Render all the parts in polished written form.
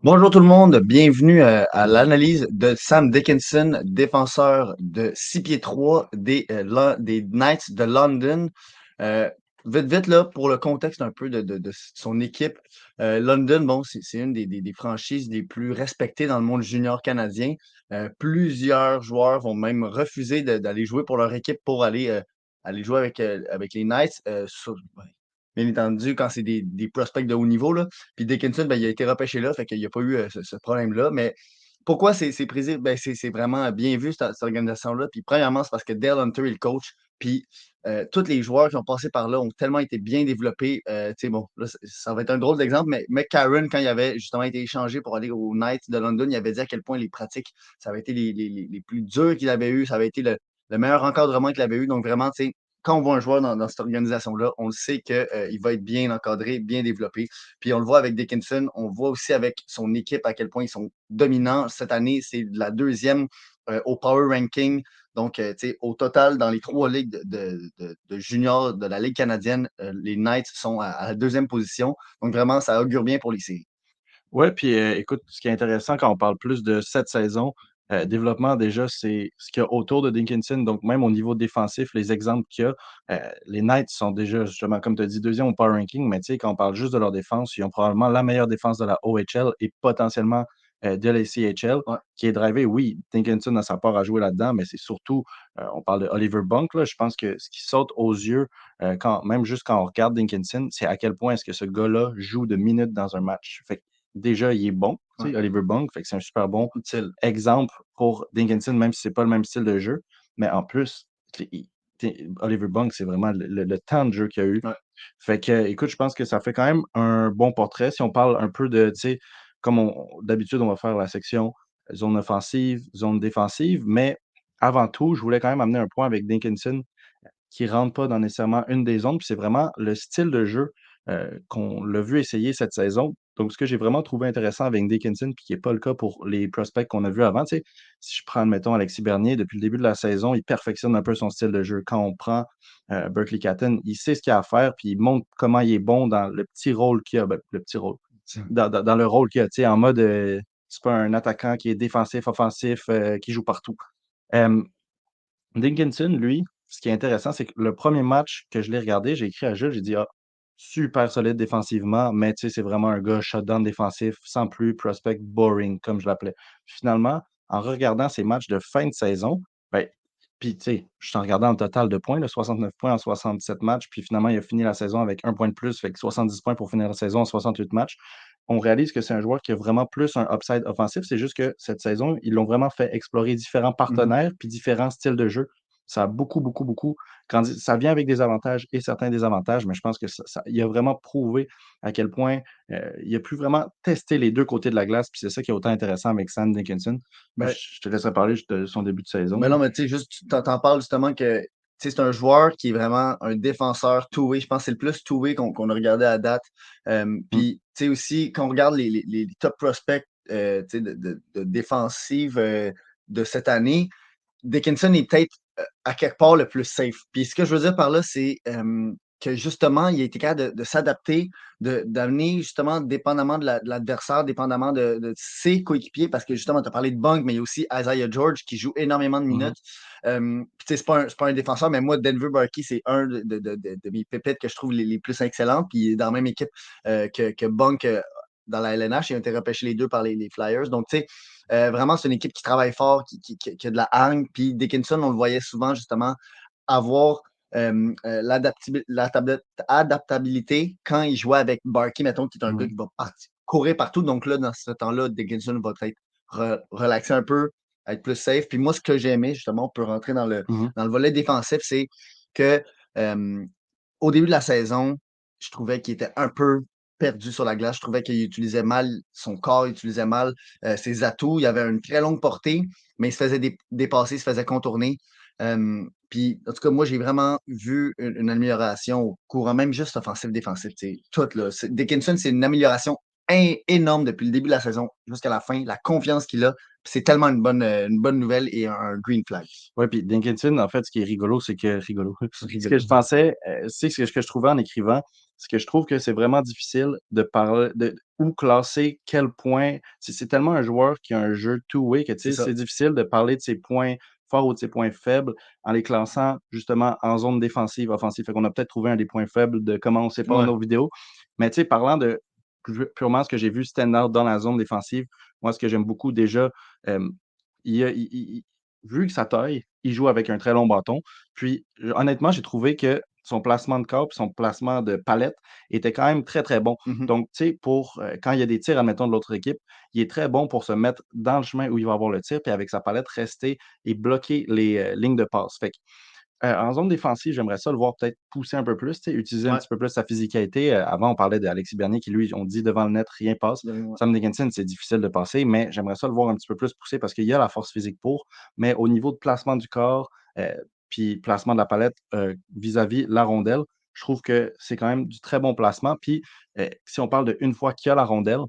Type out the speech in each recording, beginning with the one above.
Bonjour tout le monde, bienvenue à l'analyse de Sam Dickinson, défenseur de 6 pieds 3 des Knights de London. Euh, vite là, pour le contexte un peu de son équipe, London, bon, c'est une des franchises les plus respectées dans le monde junior canadien. Plusieurs joueurs vont même refuser d'aller jouer pour leur équipe pour aller jouer avec les Knights. Bien entendu, quand c'est des prospects de haut niveau, là. Puis Dickinson, ben, il a été repêché là, fait qu'il n'y a pas eu ce problème-là. Mais pourquoi ben, c'est vraiment bien vu, cette organisation-là? Puis premièrement, c'est parce que Dale Hunter est le coach. Puis tous les joueurs qui ont passé par là ont tellement été bien développés. Tu sais, bon, là, ça va être un drôle d'exemple, mais McCarron, quand il avait justement été échangé pour aller aux Knights de London, il avait dit à quel point les pratiques, ça avait été les plus durs qu'il avait eu, ça avait été le meilleur encadrement qu'il avait eu. Donc vraiment, tu sais, quand on voit un joueur dans cette organisation-là, on le sait qu'il va être bien encadré, bien développé. Puis on le voit avec Dickinson, on voit aussi avec son équipe à quel point ils sont dominants. Cette année, c'est la deuxième au Power Ranking. Donc, tu sais, au total, dans les trois ligues de juniors de la Ligue canadienne, les Knights sont à la deuxième position. Donc, vraiment, ça augure bien pour les séries. Ouais, puis, écoute, ce qui est intéressant quand on parle plus de cette saison, développement déjà, c'est ce qu'il y a autour de Dickinson. Donc même au niveau défensif, les exemples qu'il y a, les Knights sont déjà justement, comme tu as dit, 2e au power ranking, mais tu sais, quand on parle juste de leur défense, ils ont probablement la meilleure défense de la OHL et potentiellement, de la CHL, Ouais. qui est drivée. Oui, Dickinson a sa part à jouer là-dedans, mais c'est surtout, on parle de Oliver Bunk, là. Je pense que ce qui saute aux yeux, quand même juste quand on regarde Dickinson, c'est à quel point est-ce que ce gars-là joue de minutes dans un match. Fait que déjà, il est bon, Ouais. tu sais, Oliver Bunk, fait que c'est un super bon Utile. exemple pour Dickinson, même si c'est pas le même style de jeu. Mais en plus, Oliver Bunk, c'est vraiment le temps de jeu qu'il a eu. Ouais. Fait que, écoute, je pense que ça fait quand même un bon portrait. Si on parle un peu de, tu sais, comme d'habitude, on va faire la section zone offensive, zone défensive, mais avant tout, je voulais quand même amener un point avec Dickinson qui rentre pas dans nécessairement une des zones, puis c'est vraiment le style de jeu, qu'on l'a vu essayer cette saison. Donc ce que j'ai vraiment trouvé intéressant avec Dickinson, puis qui est pas le cas pour les prospects qu'on a vus avant, tu sais, si je prends, admettons, Alexis Bernier, depuis le début de la saison, il perfectionne un peu son style de jeu. Quand on prend, Berkeley Catton, il sait ce qu'il a à faire, puis il montre comment il est bon dans le petit rôle qu'il a, ben, le petit rôle, dans le rôle qu'il a, tu sais, en mode, c'est pas un attaquant qui est défensif, offensif, qui joue partout. Hem Dickinson, lui, ce qui est intéressant, c'est que le premier match que je l'ai regardé, j'ai écrit à Jules, j'ai dit: «Ah, super solide défensivement, mais tu sais, c'est vraiment un gars shutdown défensif, sans plus, prospect boring», comme je l'appelais. Finalement, en regardant ses matchs de fin de saison, ben, puis tu sais, je suis en regardant le total de points, là, 69 points en 67 matchs, puis finalement, il a fini la saison avec 1 point de plus, fait que 70 points pour finir la saison en 68 matchs. On réalise que c'est un joueur qui a vraiment plus un upside offensif. C'est juste que cette saison, ils l'ont vraiment fait explorer différents Mhm. partenaires puis différents styles de jeu. Ça a beaucoup, beaucoup, beaucoup grandi. Ça vient avec des avantages et certains désavantages, mais je pense que il a vraiment prouvé à quel point il a pu vraiment tester les deux côtés de la glace. Puis c'est ça qui est autant intéressant avec Sam Dickinson. Moi, Ben, je te laisserai parler juste de son début de saison, Ben là. non, mais tu sais, juste, tu t'en parles justement que tu sais, c'est un joueur qui est vraiment un défenseur two-way. Je pense que c'est le plus two-way qu'on a regardé à date. Mm. Puis, tu sais, aussi, quand on regarde les top prospects tu sais, de défensive de cette année, Dickinson est peut-être à quelque part le plus safe. Puis ce que je veux dire par là, c'est que justement, il a été capable de s'adapter, d'amener justement, dépendamment de l'adversaire, dépendamment de ses coéquipiers, parce que justement, tu as parlé de Bunk, mais il y a aussi Isaiah George qui joue énormément de Mhm. minutes. Puis tu sais, c'est pas un défenseur, mais moi, Denver Barkey, c'est un de mes pépettes que je trouve les plus excellents. Puis il est dans la même équipe que Bunk dans la LNH. Il a été repêché les deux par les Flyers. Donc, tu sais, vraiment, c'est une équipe qui travaille fort, qui a de la hargne. Puis Dickinson, on le voyait souvent justement avoir l'adaptabilité quand il jouait avec Barkey, mettons, qui est un gars Mhm. qui va courir partout. Donc là, dans ce temps-là, Dickinson va peut-être relaxer un peu, être plus safe. Puis moi, ce que j'ai aimé, justement, on peut rentrer Mhm. dans le volet défensif, c'est que euh, au début de la saison, je trouvais qu'il était un peu perdu sur la glace. Je trouvais qu'il utilisait mal son corps, il utilisait mal ses atouts. Il avait une très longue portée, mais il se faisait dépasser, il se faisait contourner. Puis, en tout cas, moi, j'ai vraiment vu une amélioration au courant, même juste offensif-défensif. Tout, là. Dickinson, c'est une amélioration énorme depuis le début de la saison jusqu'à la fin. La confiance qu'il a, c'est tellement une bonne nouvelle et un green flag. Ouais, puis Dickinson, en fait, ce qui est rigolo, c'est que rigolo. Ce que Rigolo. je pensais, c'est ce que je trouvais en écrivant, c'est que je trouve que c'est vraiment difficile de parler de où classer quel point. C'est tellement un joueur qui a un jeu two-way que, tu C'est sais, ça. c'est difficile de parler de ses points forts ou de ses points faibles en les classant justement en zone défensive, offensive. Fait qu'on a peut-être trouvé un des points faibles de comment on sépare Ouais. nos vidéos. Mais tu sais, parlant de purement ce que j'ai vu stand out dans la zone défensive, moi, ce que j'aime beaucoup déjà, hem, il a il vu que sa taille, il joue avec un très long bâton. Puis, honnêtement, j'ai trouvé que son placement de corps puis son placement de palette était quand même très, très bon. Mmh. Donc, tu sais, pour, quand il y a des tirs, admettons, de l'autre équipe, il est très bon pour se mettre dans le chemin où il va avoir le tir, puis avec sa palette, rester et bloquer les, lignes de passe. Fait que en zone défensive, j'aimerais ça le voir peut-être pousser un peu plus, tu sais, utiliser un Ouais. petit peu plus sa physicalité. Avant, on parlait d'Alexis Bernier qui, lui, on dit devant le net, rien passe. Ouais. Sam Dickinson, c'est difficile de passer, mais j'aimerais ça le voir un petit peu plus pousser parce qu'il y a la force physique pour. Mais au niveau de placement du corps, puis placement de la palette vis-à-vis la rondelle, je trouve que c'est quand même du très bon placement. Puis, si on parle de une fois qu'il y a la rondelle,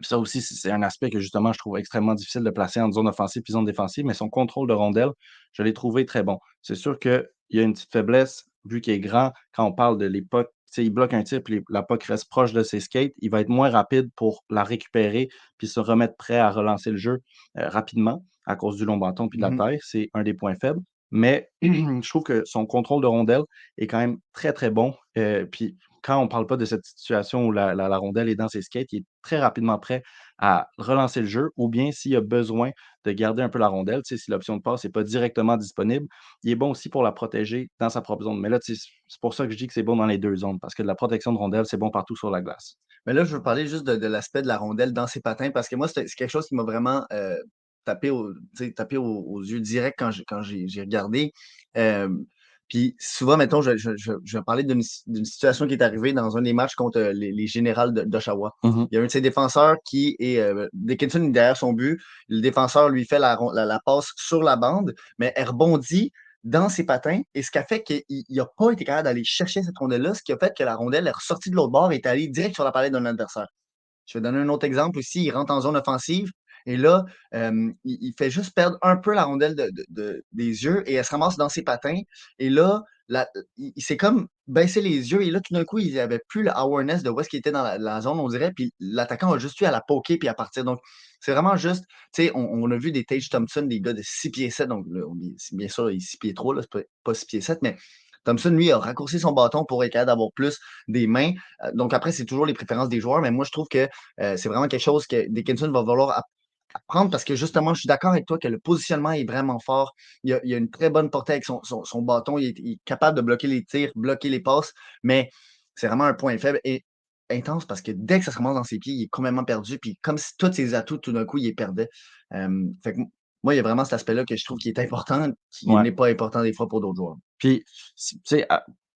ça aussi, c'est un aspect que justement je trouve extrêmement difficile de placer entre zone offensive puis zone défensive, mais son contrôle de rondelle, je l'ai trouvé très bon. C'est sûr qu'il y a une petite faiblesse, vu qu'il est grand, quand on parle de l'époque, tu sais, il bloque un tir puis la puck reste proche de ses skates, il va être moins rapide pour la récupérer puis se remettre prêt à relancer le jeu, rapidement à cause du long bâton puis de la Mmh. taille. C'est un des points faibles, mais je trouve que son contrôle de rondelle est quand même très, très bon, puis quand on parle pas de cette situation où la rondelle est dans ses skates, il est très rapidement prêt à relancer le jeu ou bien s'il y a besoin de garder un peu la rondelle, tu sais, si l'option de passe n'est pas directement disponible, il est bon aussi pour la protéger dans sa propre zone. Mais là, tu sais, c'est pour ça que je dis que c'est bon dans les 2 zones parce que la protection de rondelle, c'est bon partout sur la glace. Mais là, je veux parler juste de l'aspect de la rondelle dans ses patins parce que moi, c'est quelque chose qui m'a vraiment, tapé aux yeux direct quand j'ai regardé. Hem, Puis souvent, mettons, je vais parler d'une situation qui est arrivée dans un des matchs contre, les Générales d'Oshawa. Mmh mh. Il y a un de ses défenseurs qui est, Dickinson est derrière son but. Le défenseur lui fait la passe sur la bande, mais elle rebondit dans ses patins et ce qui a fait qu'il a pas été capable d'aller chercher cette rondelle-là, ce qui a fait que la rondelle est ressortie de l'autre bord et est allée direct sur la palette d'un adversaire. Je vais donner un autre exemple aussi, il rentre en zone offensive et là, il fait juste perdre un peu la rondelle des yeux et elle se ramasse dans ses patins et là, il s'est comme baissé les yeux et là, tout d'un coup, il avait plus le awareness de où est-ce qu'il était dans la zone, on dirait, puis l'attaquant a juste eu à la poker puis à partir. Donc, c'est vraiment juste, tu sais, on a vu des Tage Thompson, des gars de 6 pieds 7, donc là, bien sûr, il est 6 pieds 3, là, c'est pas 6 pieds 7, mais Thompson, lui, a raccourci son bâton pour être capable d'avoir plus des mains. Donc après, c'est toujours les préférences des joueurs, mais moi, je trouve que c'est vraiment quelque chose que Dickinson va vouloir apprendre parce que justement, je suis d'accord avec toi que le positionnement est vraiment fort. Il a une très bonne portée avec son bâton. Il est capable de bloquer les tirs, bloquer les passes, mais c'est vraiment un point faible et intense parce que dès que ça se ramasse dans ses pieds, il est complètement perdu. Puis comme si tous ses atouts, tout d'un coup, il les perdait. Fait que moi, il y a vraiment cet aspect-là que je trouve qui est important, qui Ouais. n'est pas important des fois pour d'autres joueurs. Puis, tu sais,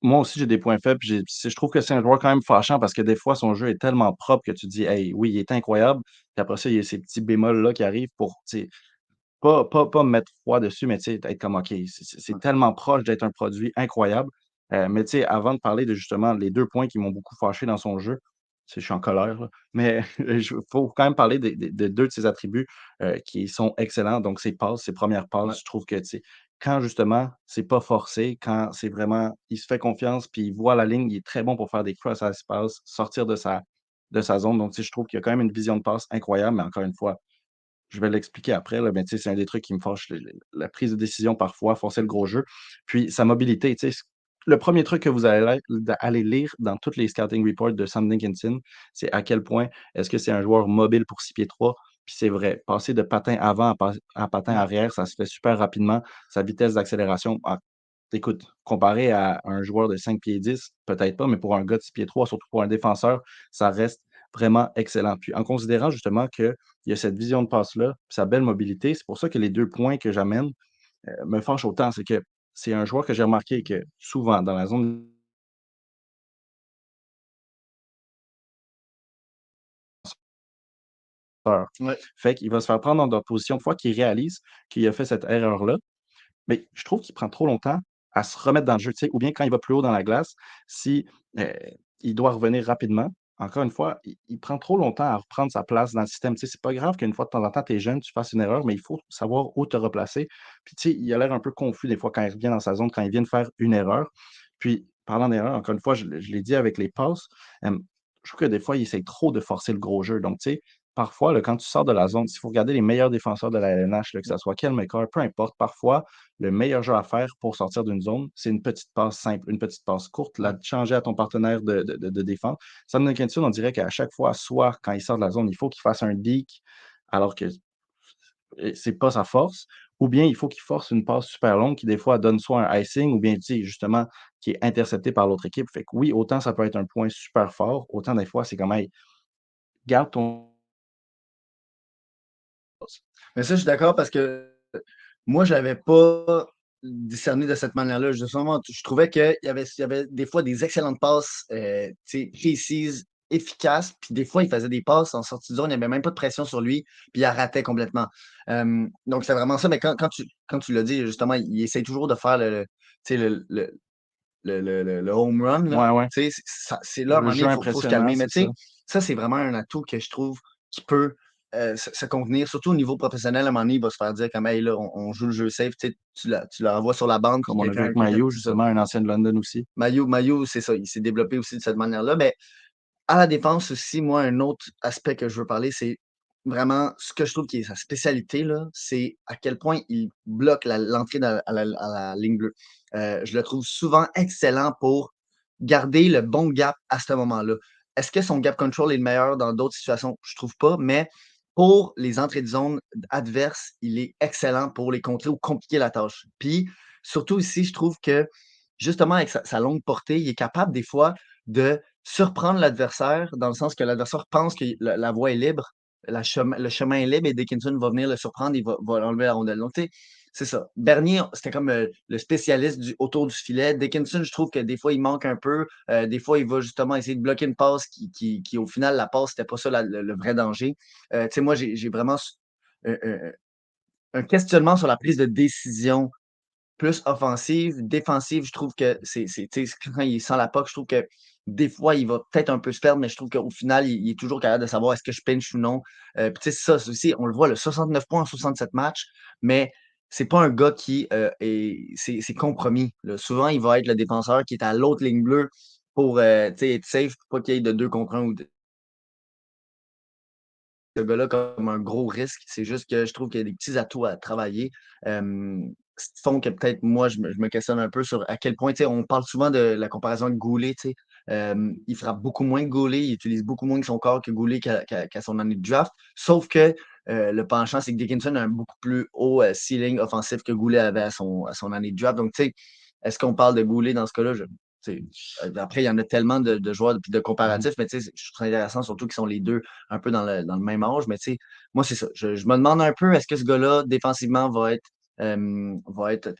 moi aussi, j'ai des points faibles. Puis je trouve que c'est un joueur quand même fâchant parce que des fois, son jeu est tellement propre que tu te dis: «Hey, oui, il est incroyable». Puis après ça, il y a ces petits bémols-là qui arrivent pour, tu sais, pas me mettre froid dessus, mais tu sais, être comme: «OK, c'est Ouais. tellement proche d'être un produit incroyable». Mais tu sais, avant de parler de justement les 2 points qui m'ont beaucoup fâché dans son jeu, tu sais, je suis en colère, là, mais je faut quand même parler de 2 de ses attributs, qui sont excellents. Donc ses passes, ses premières Ouais. passes, je trouve que, tu sais, quand justement c'est pas forcé, quand c'est vraiment il se fait confiance, puis il voit la ligne, il est très bon pour faire des crosses à l'espace, sortir de sa zone. Donc tu sais, je trouve qu'il y a quand même une vision de passe incroyable, mais encore une fois, je vais l'expliquer après, là, mais tu sais, c'est un des trucs qui me fâche, le la prise de décision parfois, forcer le gros jeu. Puis sa mobilité, tu sais, le premier truc que vous allez lire dans toutes les scouting reports de Sam Dickinson, c'est à quel point est-ce que c'est un joueur mobile pour 6 pieds 3. Puis c'est vrai, passer de patin avant à patin Ouais. arrière, ça se fait super rapidement. Sa vitesse d'accélération, écoute, comparé à un joueur de 5 pieds 10, peut-être pas, mais pour un gars de 6 pieds 3, surtout pour un défenseur, ça reste vraiment excellent. Puis en considérant justement qu'il y a cette vision de passe-là, puis sa belle mobilité, c'est pour ça que les 2 points que j'amène, me fâchent autant. C'est que c'est un joueur que j'ai remarqué que souvent dans la zone peur, Ouais. fait qu'il va se faire prendre dans d'autres positions. Une fois qu'il réalise qu'il a fait cette erreur-là, mais je trouve qu'il prend trop longtemps à se remettre dans le jeu, tu sais, ou bien quand il va plus haut dans la glace, si, heu, il doit revenir rapidement, encore une fois, il prend trop longtemps à reprendre sa place dans le système. Tu sais, c'est pas grave qu'une fois de temps en temps, tu es jeune, tu fasses une erreur, mais il faut savoir où te replacer. Puis tu sais, il a l'air un peu confus des fois quand il revient dans sa zone, quand il vient de faire une erreur. Puis parlant d'erreur, encore une fois, je l'ai dit avec les passes, je trouve que des fois, il essaie trop de forcer le gros jeu. Donc, tu sais, parfois, là, quand tu sors de la zone, s'il faut regarder les meilleurs défenseurs de la LNH, là, que ce soit Kel McCarr, peu importe, parfois, le meilleur jeu à faire pour sortir d'une zone, c'est une petite passe simple, une petite passe courte, Ouais. la changer à ton partenaire de défense. Sam Dickinson, on dirait qu'à chaque fois, soit quand il sort de la zone, il faut qu'il fasse un deke, alors que c'est pas sa force, ou bien il faut qu'il force une passe super longue qui, des fois, donne soit un icing ou bien, tu sais, justement, qui est intercepté par l'autre équipe. Fait que oui, autant ça peut être un point super fort, autant des fois, c'est comme, hey, garde ton. Mais ça, je suis d'accord parce que moi, je l'avais pas discerné de cette manière-là. Justement, je trouvais qu'il y avait des fois des excellentes passes tu sais, précises, efficaces, puis des fois, il faisait des passes en sortie de zone, il n'y avait même pas de pression sur lui, puis il la ratait complètement. Donc, c'est vraiment ça. Mais quand tu l'as dit, justement, il essaie toujours de faire tu sais, le home run, là. Ouais, ouais. Tu sais, c'est là, à un Le moment donné, jeu il faut se impressionnant, calmer. Mais c'est tu ça. sais, ça, c'est vraiment un atout que je trouve qui peut se contenir, surtout au niveau professionnel. À un moment donné, il va se faire dire comme, hey, là, on joue le jeu safe. Tu sais, tu le renvoies sur la bande, puis Comme on a vu avec quelqu'un, Mayo, c'est ça. justement, un ancien de London aussi. Mayu, c'est ça. Il s'est développé aussi de cette manière-là. Mais à la défense aussi, moi, un autre aspect que je veux parler, c'est vraiment ce que je trouve qui est sa spécialité, là, c'est à quel point il bloque l'entrée à la ligne bleue. Je le trouve souvent excellent pour garder le bon gap à ce moment-là. Est-ce que son gap control est le meilleur dans d'autres situations? Je trouve pas, mais pour les entrées de zone adverses, il est excellent pour les contrer ou compliquer la tâche. Puis, surtout ici, je trouve que justement, avec sa longue portée, il est capable des fois de surprendre l'adversaire, dans le sens que l'adversaire pense que la voie est libre, le chemin est libre et Dickinson va venir le surprendre, il va enlever la rondelle. Donc, tu sais, c'est ça. Bernier, c'était comme le spécialiste autour du filet. Dickinson, je trouve que des fois, il manque un peu. Des fois, il va justement essayer de bloquer une passe qui au final, la passe, c'était pas ça le vrai danger. Tu sais, moi, j'ai vraiment un, un- un questionnement sur la prise de décision plus offensive. Défensive, je trouve que tu sais, quand il est sans la puck, je trouve que des fois, il va peut-être un peu se perdre, mais je trouve qu'au final, il est toujours capable de savoir est-ce que je pinch ou non. Puis tu sais, ça aussi, on le voit, le 69 points en 67 matchs, mais c'est pas un gars qui c'est compromis, là. Souvent, il va être le défenseur qui est à l'autre ligne bleue pour tu sais, être safe, pour pas qu'il y ait de 2 contre 1 ou ce gars-là comme un gros risque. C'est juste que je trouve qu'il y a des petits atouts à travailler, qui font que peut-être moi, je me questionne un peu sur à quel point, tu sais, on parle souvent de la comparaison avec Goulet, tu sais. Il frappe beaucoup moins que Goulet, il utilise beaucoup moins que son corps que Goulet qu'à son année de draft. Sauf que le penchant, c'est que Dickinson a un beaucoup plus haut ceiling offensif que Goulet avait à son année de draft. Donc, tu sais, est-ce qu'on parle de Goulet dans ce cas-là? Tu sais, après, il y en a tellement de joueurs puis de Mmh. comparatifs, mais tu sais, je trouve ça intéressant, surtout qu'ils sont les deux un peu dans le même âge. Mais tu sais, moi, c'est ça. Je me demande un peu, est-ce que ce gars-là, défensivement, va être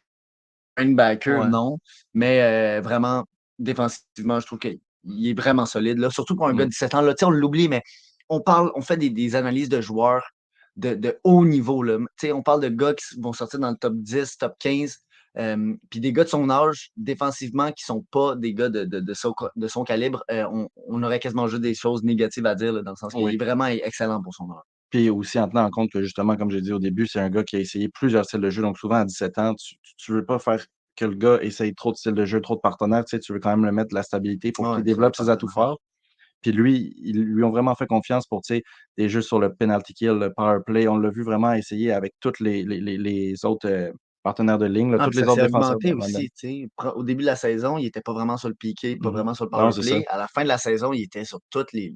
linebacker? Ouais. Non. Mais vraiment, défensivement, je trouve qu'il est vraiment solide, là. Surtout pour un gars Mmh. de 17 ans, là. Tu sais, on l'oublie, mais on fait des analyses de joueurs de haut niveau, là. Tu sais, on parle de gars qui vont sortir dans le top 10, top 15. Puis des gars de son âge, défensivement, qui sont pas des gars de son calibre, on aurait quasiment juste des choses négatives à dire, là, dans le sens qu'il est Oui. vraiment excellent pour son âge. Puis aussi en tenant en compte que justement, comme j'ai dit au début, c'est un gars qui a essayé plusieurs styles de jeu. Donc souvent à 17 ans, tu veux pas faire que le gars essaye trop de styles de jeu, trop de partenaires. Tu sais, tu veux quand même le mettre de la stabilité pour Ouais, qu'il trouver développe ses atouts partenaire. forts. Puis lui, ils lui ont vraiment fait confiance pour, tu sais, des jeux sur le penalty kill, le power play. On l'a vu vraiment essayer avec toutes les autres, partenaires de ligne, là, Ah, tous puis ça les autres s'est défenseurs de augmenté London. aussi, tu sais. Au début de la saison, il était pas vraiment sur le piqué, pas Mmh. vraiment sur le Non, power c'est ça. play. À la fin de la saison, il était sur toutes les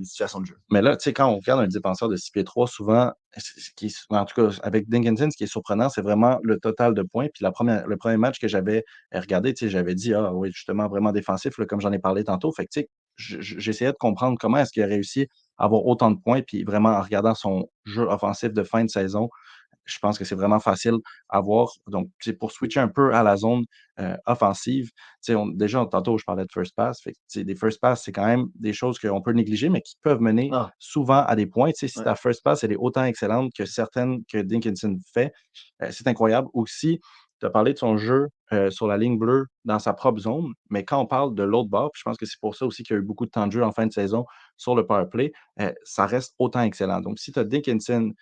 situations de jeu. Mais là, tu sais, quand on regarde un défenseur de 6 pieds 3, souvent, ce qui est en tout cas, avec Dickinson, ce qui est surprenant, c'est vraiment le total de points. Puis le premier match que j'avais regardé, tu sais, j'avais dit: «Ah oui, justement, vraiment défensif», là, comme j'en ai parlé tantôt. Fait que, tu sais, j'essayais de comprendre comment est-ce qu'il a réussi à avoir autant de points. Puis vraiment, en regardant son jeu offensif de fin de saison, je pense que c'est vraiment facile à voir. Donc, c'est pour switcher un peu à la zone, offensive. Tu sais, déjà, tantôt, je parlais de first pass. Fait que, tu sais, des first pass, c'est quand même des choses qu'on peut négliger, mais qui peuvent mener Ah, souvent à des points. Tu sais, si ouais. ta first pass, elle est autant excellente que certaines que Dickinson fait, c'est incroyable. Aussi, tu as parlé de son jeu, sur la ligne bleue dans sa propre zone, mais quand on parle de l'autre bord, puis je pense que c'est pour ça aussi qu'il y a eu beaucoup de temps de jeu en fin de saison sur le power play, ça reste autant excellent. Donc, si tu as Dickinson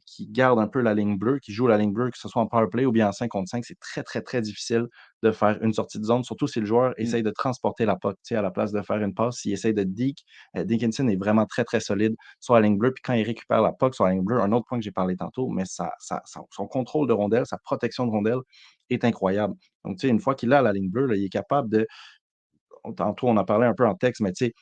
qui garde un peu la ligne bleue, qui joue la ligne bleue, que ce soit en power play ou bien en 5 contre 5, c'est très, très, très difficile de faire une sortie de zone, surtout si le joueur Mmh. essaye de transporter la puck, tu sais, à la place de faire une passe, s'il essaye de deke. Dickinson est vraiment très, très solide sur la ligne bleue. Puis quand il récupère la puck sur la ligne bleue, un autre point que j'ai parlé tantôt, mais son contrôle de rondelle, sa protection de rondelle est incroyable. Donc, tu sais, une fois qu'il a la ligne bleue, là, il est capable de. Tantôt, on en parlait un peu en texte, mais tu sais,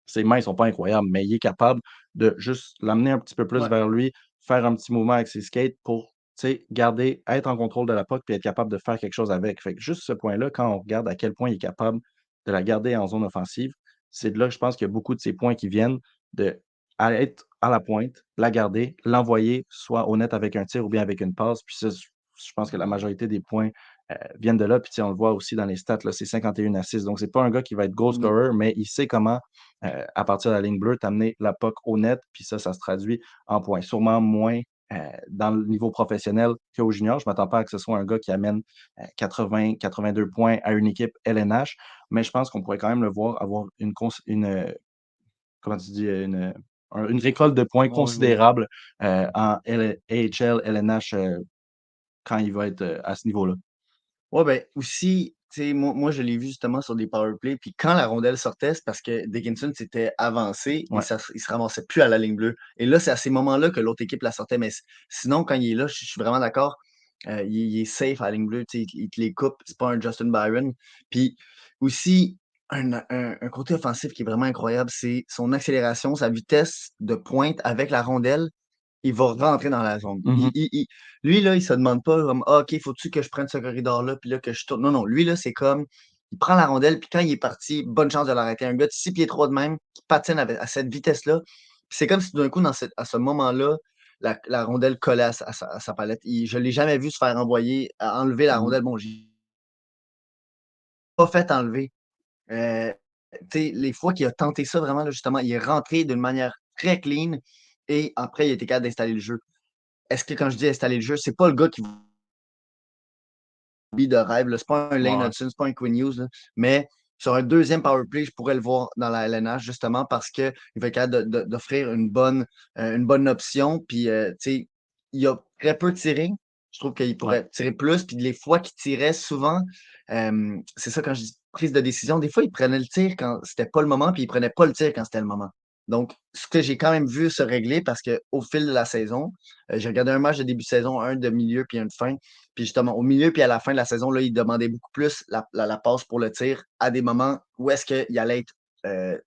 ses mains ne sont pas incroyables, mais il est capable de juste l'amener un petit peu plus Ouais. vers lui, faire un petit mouvement avec ses skates pour, tu sais, garder, être en contrôle de la puck puis être capable de faire quelque chose avec. Fait que juste ce point-là, quand on regarde à quel point il est capable de la garder en zone offensive, c'est de là que je pense qu'il y a beaucoup de ces points qui viennent de à être à la pointe, la garder, l'envoyer soit au net avec un tir ou bien avec une passe. Puis ça, je pense que la majorité des points viennent de là. Puis tu sais, on le voit aussi dans les stats, là, c'est 51 assists. Donc, c'est pas un gars qui va être goal Mmh. scorer, mais il sait comment à partir de la ligne bleue, t'amener la puck au net, puis ça se traduit en points. Sûrement moins dans le niveau professionnel qu'au junior. Je ne m'attends pas à que ce soit un gars qui amène 80, 82 points à une équipe LNH, mais je pense qu'on pourrait quand même le voir avoir comment tu dis, une récolte de points Ouais, ouais, ouais. considérable en AHL, LNH quand il va être à ce niveau-là. Ouais, ben, aussi, tu sais, moi, je l'ai vu justement sur des power play, puis quand la rondelle sortait, c'est parce que Dickinson s'était avancé et Ouais. il se ramassait plus à la ligne bleue. Et là, c'est à ces moments-là que l'autre équipe la sortait. Mais sinon, quand il est là, je suis vraiment d'accord. Il est safe à la ligne bleue, tu sais, il te les coupe. C'est pas un Justin Byron. Puis aussi, un côté offensif qui est vraiment incroyable, c'est son accélération, sa vitesse de pointe avec la rondelle. Il va rentrer dans la zone. Mhm. Lui, là, il se demande pas comme: «Ah, OK, faut-tu que je prenne ce corridor-là, puis là, que je tourne?» Non, non, lui, là, c'est comme, il prend la rondelle, puis quand il est parti, bonne chance de l'arrêter. Un gars de 6 pieds 3 de même, qui patine à cette vitesse-là. Puis c'est comme si tout d'un coup, à ce moment-là, la rondelle collait à sa palette. Je l'ai jamais vu se faire envoyer, à enlever la Mhm. rondelle. Bon, j'ai pas fait enlever. Heu, tu sais, les fois qu'il a tenté ça vraiment, là, justement, il est rentré d'une manière très clean et après, il a été capable d'installer le jeu. Est-ce que quand je dis installer le jeu, c'est pas le gars qui vit de rêve, là, c'est pas un Lane Ouais. Hudson, c'est pas un Quinn Hughes, là, mais sur un deuxième power play, je pourrais le voir dans la LNH justement parce qu'il va être capable d'offrir une bonne option. Puis, tu sais, il a très peu tiré. Je trouve qu'il Ouais. pourrait tirer plus. Puis les fois qu'il tirait, souvent, c'est ça quand je dis prise de décision, des fois, il prenait le tir quand c'était pas le moment, puis il prenait pas le tir quand c'était le moment. Donc, ce que j'ai quand même vu se régler parce qu'au fil de la saison, j'ai regardé un match de début de saison, un de milieu puis un de fin. Puis justement, au milieu puis à la fin de la saison, là, il demandait beaucoup plus la passe pour le tir à des moments où est-ce qu'il allait être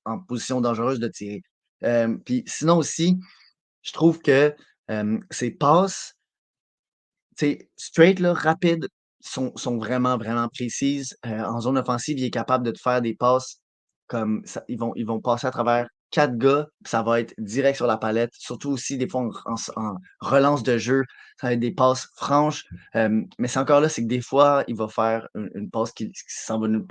en position dangereuse de tirer. Puis sinon aussi, je trouve que ses passes, tu sais, straight, là, rapides, sont vraiment, vraiment précises. En zone offensive, il est capable de te faire des passes comme ça. Ils vont passer à travers 4 gars, puis ça va être direct sur la palette. Surtout aussi, des fois, en relance de jeu, ça va être des passes franches. Mais c'est encore là, c'est que des fois, il va faire une passe qui s'en va nulle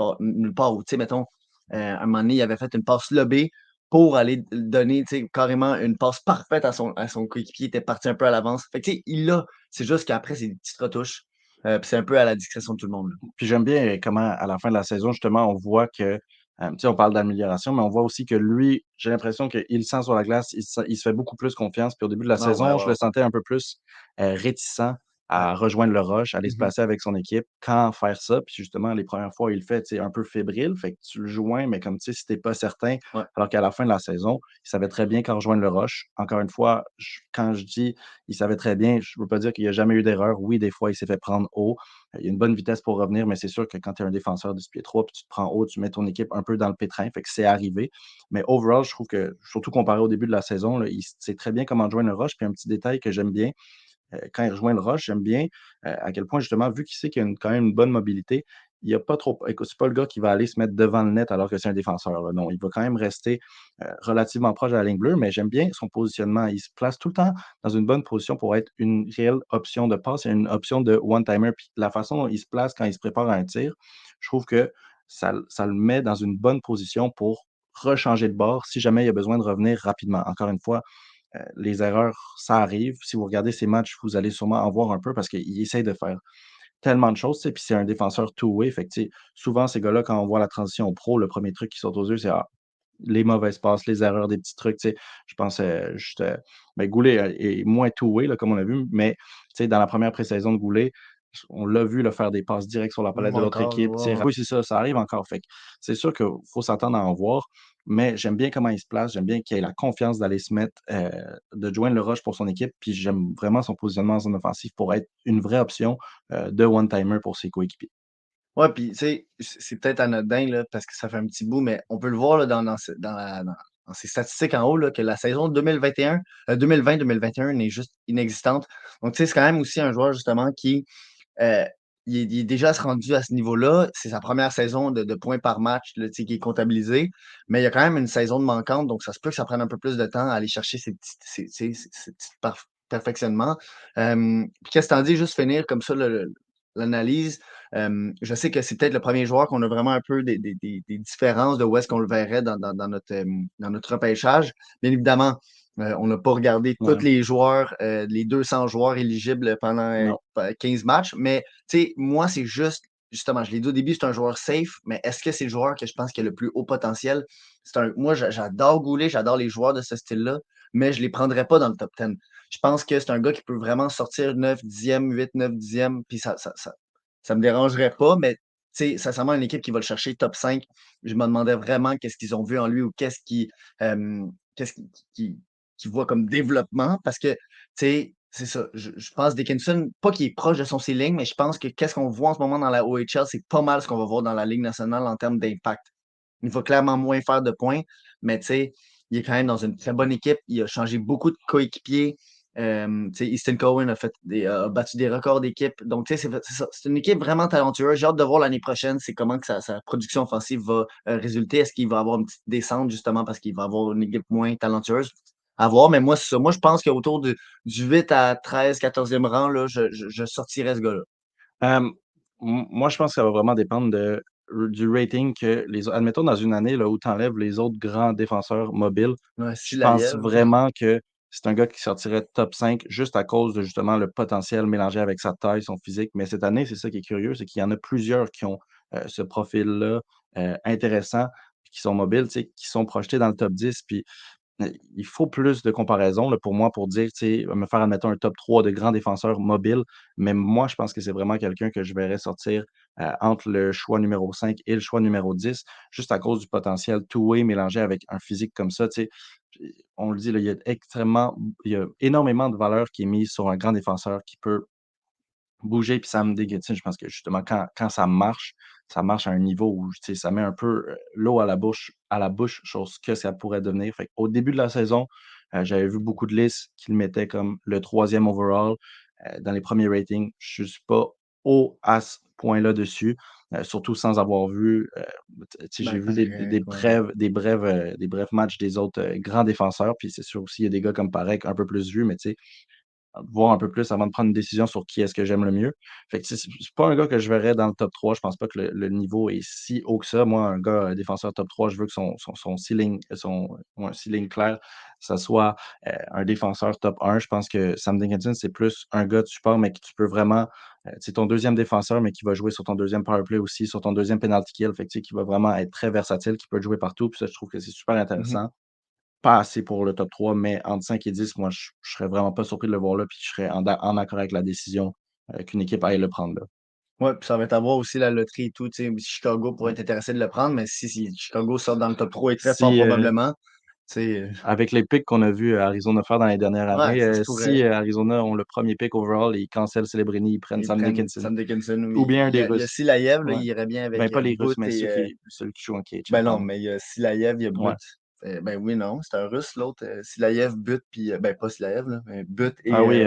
part. Ou, tu sais, mettons, à un moment donné, il avait fait une passe lobée pour aller donner, tu sais, carrément une passe parfaite à son coéquipier. Il était parti un peu à l'avance. Fait que, tu sais, il l'a. C'est juste qu'après, c'est des petites retouches, puis c'est un peu à la discrétion de tout le monde, là. Puis j'aime bien comment, à la fin de la saison, justement, on voit que, tu sais, on parle d'amélioration, mais on voit aussi que lui, j'ai l'impression qu'il le sent sur la glace, il se fait beaucoup plus confiance. Puis au début de la Ah ouais, saison, ouais, je le ouais. sentais un peu plus réticent Ouais. à rejoindre le rush, aller se Mmh. placer avec son équipe, quand faire ça. Puis justement, les premières fois, il le fait, tu sais, un peu fébrile, fait que tu le joins, mais comme tu sais, si t'es pas certain, Ouais. alors qu'à la fin de la saison, il savait très bien quand rejoindre le rush. Encore une fois, quand je dis il savait très bien, je veux pas dire qu'il y a jamais eu d'erreur. Oui, des fois, il s'est fait prendre haut, il y a une bonne vitesse pour revenir, mais c'est sûr que quand tu es un défenseur de ce pied 3 puis tu te prends haut, tu mets ton équipe un peu dans le pétrin. Fait que c'est arrivé. Mais overall, je trouve que, surtout comparé au début de la saison, là, il sait très bien comment joindre le rush. Puis un petit détail que j'aime bien, quand il rejoint le rush, j'aime bien à quel point, justement, vu qu'il sait qu'il a quand même une bonne mobilité, il y a pas trop. Écoute, c'est pas le gars qui va aller se mettre devant le net alors que c'est un défenseur, là. Non, il va quand même rester relativement proche de la ligne bleue, mais j'aime bien son positionnement. Il se place tout le temps dans une bonne position pour être une réelle option de passe et une option de one-timer. Puis la façon dont il se place quand il se prépare à un tir, je trouve que ça le met dans une bonne position pour rechanger de bord si jamais il a besoin de revenir rapidement. Encore une fois, les erreurs, ça arrive. Si vous regardez ces matchs, vous allez sûrement en voir un peu parce qu'il essaye de faire tellement de choses, tu sais, puis c'est un défenseur two-way. Fait que, tu sais, souvent, ces gars-là, quand on voit la transition au pro, le premier truc qui saute aux yeux, c'est: «Ah, les mauvaises passes, les erreurs, des petits trucs, tu sais. Je pense, juste, Goulet, est moins two-way, là, comme on a vu, mais tu sais, dans la première pré-saison de Goulet, on l'a vu, là, faire des passes directes sur la palette Ou de l'autre encore, équipe, ouais, tirer ouais. oui, c'est ça, ça arrive encore. Fait que c'est sûr qu'il faut s'attendre à en voir, mais j'aime bien comment il se place, j'aime bien qu'il ait la confiance d'aller se mettre, de joindre le rush pour son équipe, puis j'aime vraiment son positionnement en zone offensive pour être une vraie option, de one-timer pour ses coéquipiers. Ouais, puis tu sais, c'est peut-être anodin, là, parce que ça fait un petit bout, mais on peut le voir là, dans ses statistiques en haut, là, que la saison 2021, 2020-2021 n'est juste inexistante. Donc, tu sais, c'est quand même aussi un joueur, justement, qui Heu, il est déjà se rendu à ce niveau-là. C'est sa première saison de points par match, là, tu sais, qui est comptabilisée, mais il y a quand même une saison de manquante, donc ça se peut que ça prenne un peu plus de temps à aller chercher ces petits perfectionnements. Puis qu'est-ce que tu en dis, juste finir comme ça l'analyse, je sais que c'est peut-être le premier joueur qu'on a vraiment un peu des différences de où est-ce qu'on le verrait dans notre repêchage. Bien évidemment, on n'a pas regardé tous Ouais, les joueurs, les 200 joueurs éligibles pendant, non. 15 matchs, mais tu sais, moi, c'est juste justement, je l'ai dit au début, c'est un joueur safe, mais est-ce que c'est le joueur que je pense qui a le plus haut potentiel? Moi, j'adore Goulet, j'adore les joueurs de ce style-là, mais je les prendrais pas dans le top 10. Je pense que c'est un gars qui peut vraiment sortir 9, 10e, 8, 9, 10e, puis ça me dérangerait pas, mais tu sais, sincèrement, une équipe qui va le chercher top 5, je me demandais vraiment qu'est-ce qu'ils ont vu en lui ou qu'est-ce qu'ils voient comme développement parce que, tu sais, c'est ça, je pense Dickinson, pas qu'il est proche de son ceiling, mais je pense que qu'est-ce qu'on voit en ce moment dans la OHL, c'est pas mal ce qu'on va voir dans la Ligue nationale en termes d'impact. Il va clairement moins faire de points, mais tu sais, il est quand même dans une très bonne équipe. Il a changé beaucoup de coéquipiers. Tu sais, Easton Cohen a battu des records d'équipe. Donc, tu sais, c'est ça. C'est une équipe vraiment talentueuse. J'ai hâte de voir l'année prochaine, c'est comment que sa production offensive va résulter. Est-ce qu'il va avoir une petite descente justement parce qu'il va avoir une équipe moins talentueuse? À voir, mais moi, c'est ça. Moi, je pense qu'autour du 8 à 13, 14e rang, là, je sortirais ce gars-là. Hem, moi, je pense que ça va vraiment dépendre du rating que les au admettons dans une année là, où tu enlèves les autres grands défenseurs mobiles, Ouais, je pense Silaev. vraiment que c'est un gars qui sortirait top 5 juste à cause de justement le potentiel mélangé avec sa taille, son physique. Mais cette année, c'est ça qui est curieux, c'est qu'il y en a plusieurs qui ont, ce profil-là, intéressant, puis qui sont mobiles, tu sais, qui sont projetés dans le top 10. Puis il faut plus de comparaison là, pour moi pour dire, tu sais, me faire admettons un top 3 de grands défenseurs mobiles, mais moi je pense que c'est vraiment quelqu'un que je verrais sortir, entre le choix numéro 5 et le choix numéro 10, juste à cause du potentiel two-way mélangé avec un physique comme ça, tu sais. Puis on le dit là, il y a énormément de valeur qui est mise sur un grand défenseur qui peut bouger. Puis Sam Deguetson, je pense que justement quand ça marche à un niveau où, tu sais, ça met un peu, l'eau à la bouche, chose que ça pourrait devenir. Fait qu'au début de la saison, j'avais vu beaucoup de listes qui le mettaient comme le troisième overall, dans les premiers ratings. Je suis pas haut à ce point-là dessus, surtout sans avoir vu, tu sais, j'ai Ben, vu correct, ouais, ouais. des brefs matchs des autres, grands défenseurs. Puis c'est sûr aussi, il y a des gars comme Parek un peu plus vus, mais tu sais, voir un peu plus avant de prendre une décision sur qui est-ce que j'aime le mieux. Fait que, tu sais, c'est pas un gars que je verrais dans le top 3. Je pense pas que le niveau est si haut que ça. Moi, un gars, défenseur top 3, je veux que son ceiling, ouais, ceiling clair, ça soit, un défenseur top 1. Je pense que Sam Dickinson, c'est plus un gars de support, mais que tu peux vraiment, c'est ton deuxième défenseur, mais qui va jouer sur ton deuxième power play aussi, sur ton deuxième penalty kill. Fait que, tu sais, qui va vraiment être très versatile, qui peut jouer partout. Puis ça, je trouve que c'est super Mmh. intéressant. Pas assez pour le top 3, mais entre 5 et 10, moi, je serais vraiment pas surpris de le voir là, puis je serais en accord avec la décision, qu'une équipe aille le prendre là. Ouais, puis ça va être à voir aussi la loterie et tout, tu sais, Chicago pourrait Mmh. être intéressé de le prendre, mais si Chicago sort dans le top 3 et très fort Si, probablement, tu sais, avec les picks qu'on a vu, Arizona faire dans les dernières ouais, années, ça se si, pourrait. Arizona ont le premier pick overall et ils cancellent Celebrini, ils prennent Ils Sam prennent Dickinson Sam Dickinson ou ou bien un des il y a Russes. Silaev, là, Ouais. il irait bien Ben, avec, pas les Russes, But mais et celui qui joue en KHL, ben non, pardon. mais il y a Silaev, il y a Ouais. But. Ben oui, non, c'est un Russe l'autre, Silaev, But, puis, ben pas Silaev là, mais But Ah et oui,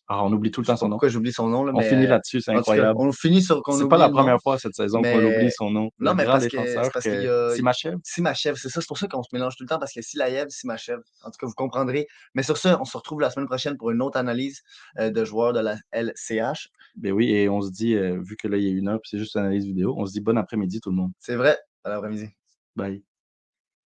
on oublie tout le je sais temps pas son nom. pourquoi j'oublie son nom là, On finit mais, là-dessus, c'est en tout cas, incroyable. on finit sur qu'on C'est pas oublie la le nom. première fois cette saison qu'on oublie Mais son nom. Le non, mais grand parce que c'est défenseur parce qu'il y que a Simachev? Simachev, c'est ça, c'est pour ça qu'on se mélange tout le temps parce que Silaev, Simachev, en tout cas, vous comprendrez. Mais sur ce, on se retrouve la semaine prochaine pour une autre analyse de joueurs de la LCH. Ben oui, et on se dit, vu que là, il est 1 heure, puis c'est juste une analyse vidéo, on se dit bon après-midi tout le monde. C'est vrai, à l'après-midi. Bye.